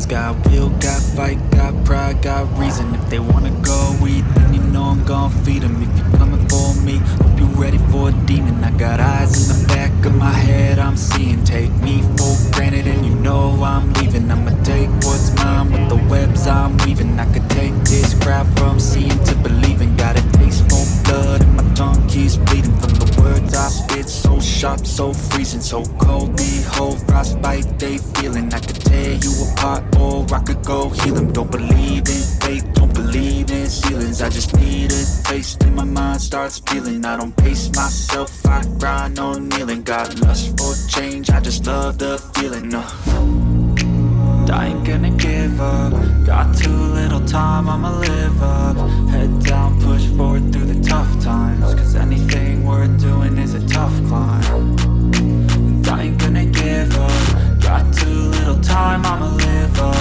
heathens. Got will, got fight, got pride, got reason. If they wanna go eat, then you know I'm gon' feed them. If you're coming for me, hope you're ready for a demon. I got eyes in the back of my head, I'm seeing. Take me for granted and you know I'm leaving. I'ma take what's mine with the webs I'm weaving. I could take this crowd from seeing to believing. Got a taste for blood and my tongue keeps bleeding. From the words I spit, so sharp, so freezing, so cold. Behold, frostbite they feeling. I could tear you apart or I could go heal them. Don't believe in fate, don't believe in ceilings. I just need a taste and my mind starts peeling. I don't pace myself, I grind on kneeling. Got lust for change, I just love the feeling. I ain't gonna give up. Got too little time, I'ma live up. Head down, push forward through the tough times. Cause anything worth doing is a tough climb. And I ain't gonna give up. Got too little time, I'ma live up.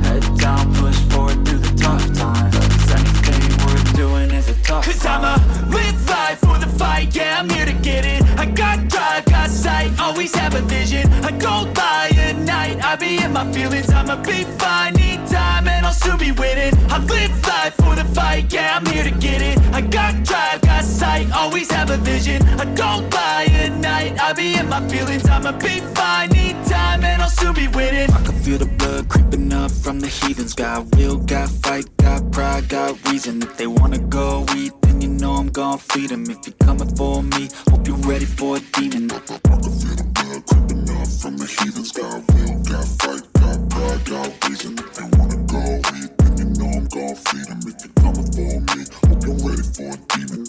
Head down, push forward through the tough times. Cause anything worth doing is a tough climb. Cause I'ma live life for the fight, yeah, I'm here to get it. I got drive, got sight, always have a vision. I go by at night, I be in my feelings. I'ma be fine, need time and I'll soon be winning. I live life for the fight, yeah, I'm here to get it. I got drive, got sight, always have a vision. I go by at night, I be in my feelings. I'ma be fine, need time and I'll soon be winning. I can feel the blood creeping up from the heathens. Got will, got fight, got pride, got reason. If they wanna go eat, then you know I'm gon' feed them. If you're coming for me, hope you're ready for a demon. I can feel the blood creeping up from the heathens. Got will, got fight, got pride, got reason. If they wanna go eat, then you know I'm gon' feed them. If you're coming for me, hope you're ready for a demon.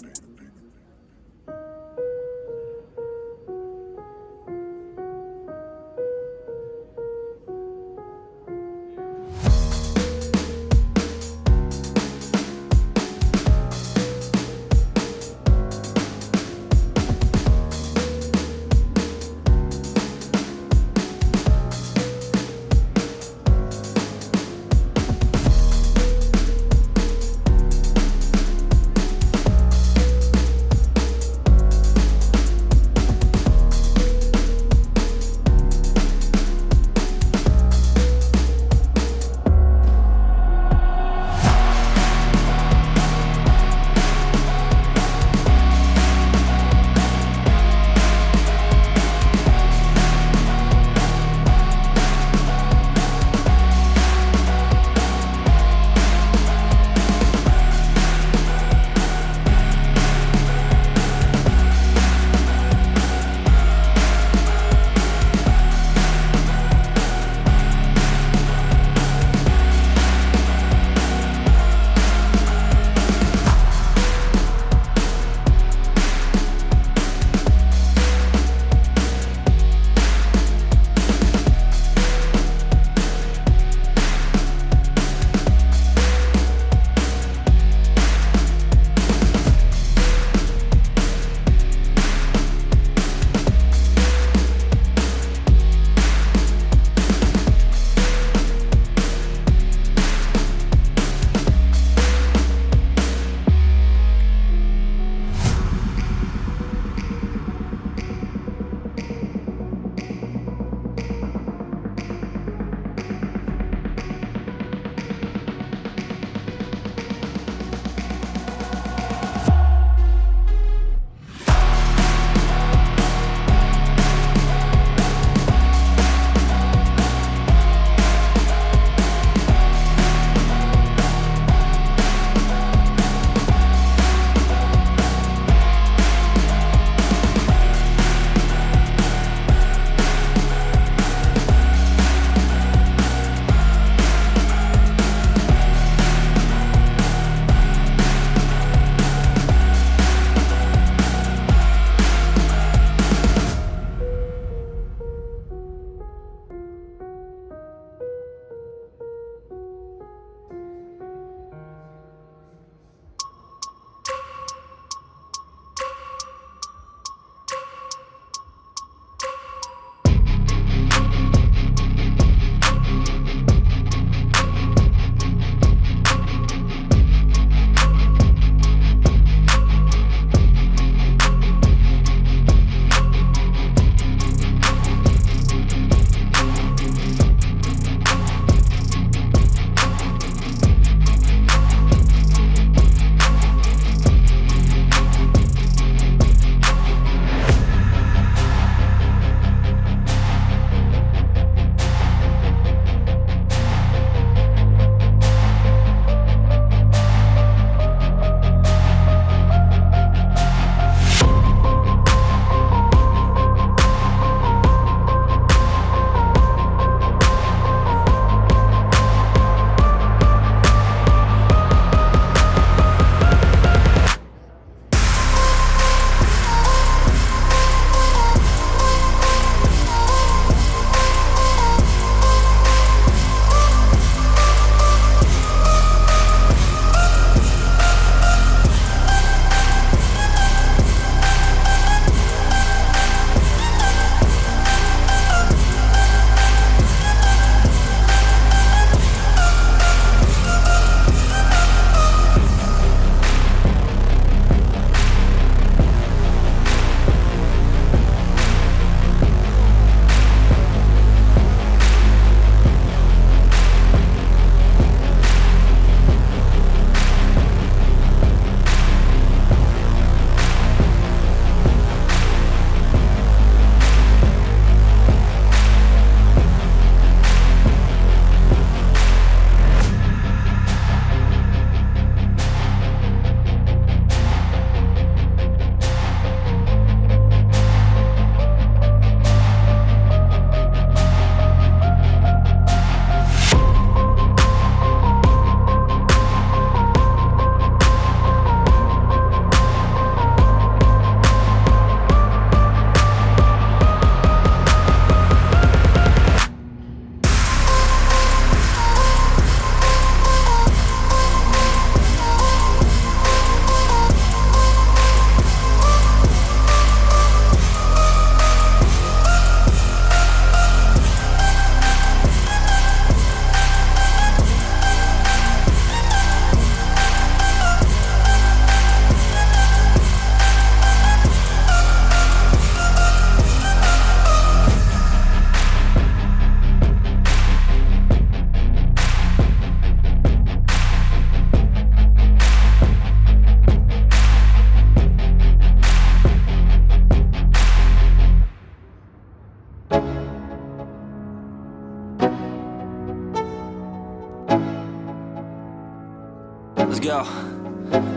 Yo,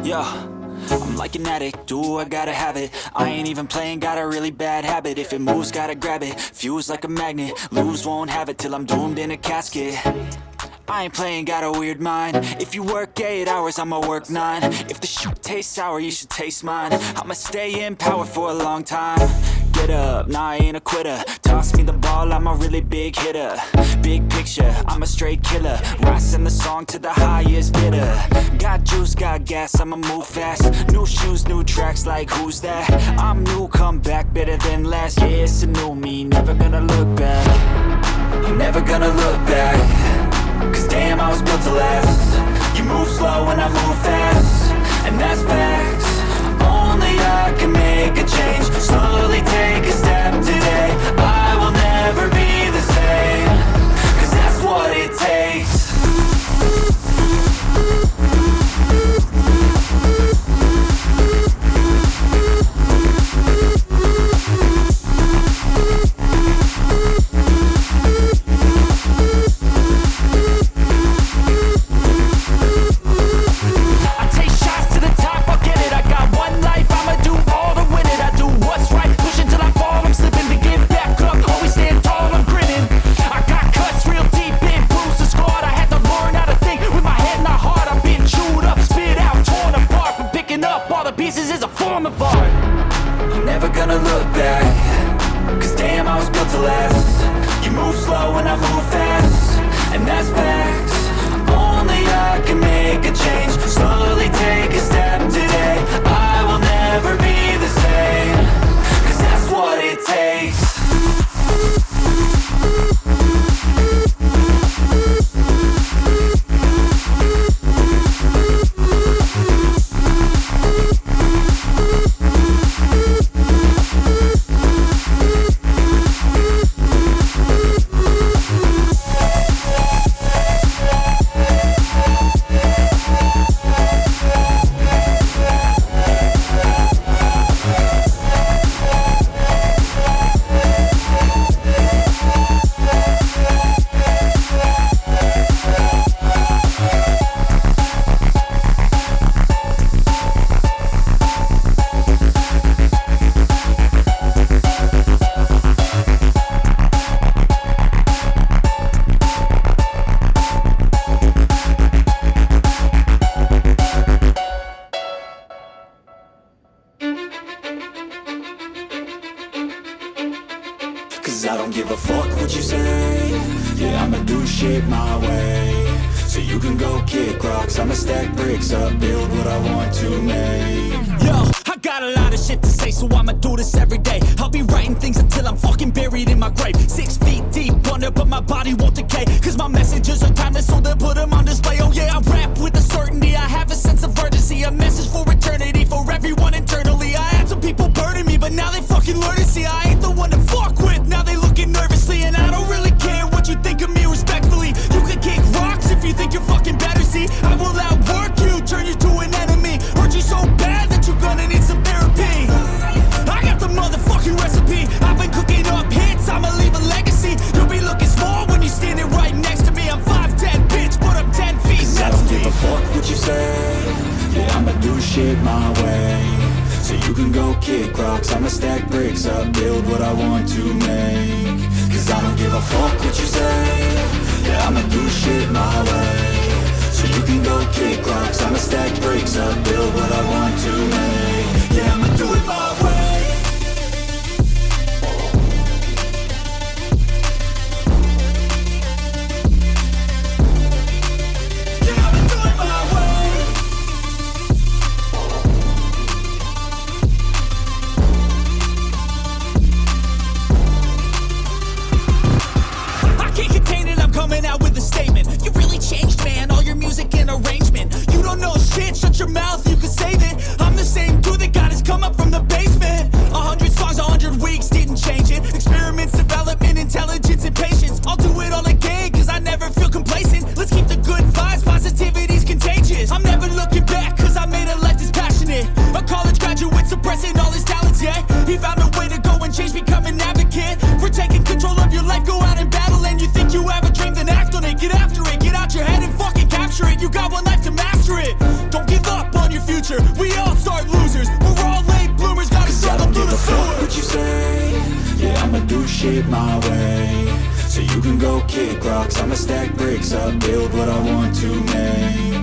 yo, I'm like an addict, do I gotta have it. I ain't even playing, got a really bad habit. If it moves, gotta grab it, fuse like a magnet. Lose, won't have it till I'm doomed in a casket. I ain't playing, got a weird mind. If you work 8 hours, I'ma work 9. If the shit tastes sour, you should taste mine. I'ma stay in power for a long time. Get up, nah, I ain't a quitter. Toss me the ball, I'm a really big hitter. Big picture, I'm a straight killer. Rising the song to the highest bidder. Got juice, got gas, I'ma move fast. New shoes, new tracks, like who's that? I'm new, come back, better than last. Yeah, it's a new me, never gonna look back. I'm never gonna look back. Cause damn, I was built to last. You move slow and I move fast, and that's facts. Only I can make a change. Slowly take a step today. I will never be the same. Cause that's what it takes. I don't give a fuck what you say. Yeah, I'ma do shit my way. So you can go kick rocks, I'ma stack bricks up, build what I want to make. Yo, I got a lot of shit to say, so I'ma do this every day. I'll be writing things until I'm fucking buried in my grave. 6 feet deep under, but my body won't decay. Cause my messages are timeless, so they'll put them on display. Oh yeah, I rap with a certainty, I have a sense of urgency. A message for eternity, for everyone internally. I had some people burning me, but now they fucking learn to see I ain't the one to fuck with. Now they looking nervously, and I don't really care what you think of me respectfully. You can kick rocks if you think you're fucking better, see. I will outwork you, turn you to an enemy. Hurt you so bad that you're gonna need some therapy. I got the motherfucking recipe. I've been cooking up hits, I'ma leave a legacy. You'll be looking small when you're standing right next to me. I'm 5'10", bitch, but I'm 10 feet next to me. I don't give a fuck what you say. Yeah, I'ma do shit my way. So you can go kick rocks, I'ma stack bricks up, build what I want to make. Cause I don't give a fuck what you say. Yeah, I'ma do shit my way. So you can go kick rocks, I'ma stack bricks up, build what I want to make. Yeah, I'ma do it my way. Shut your mouth, you can say future. We all start losers, we're all late bloomers, gotta struggle through the sewer. What you say, yeah, I'ma do shit my way. So you can go kick rocks, I'ma stack bricks up, build what I want to make.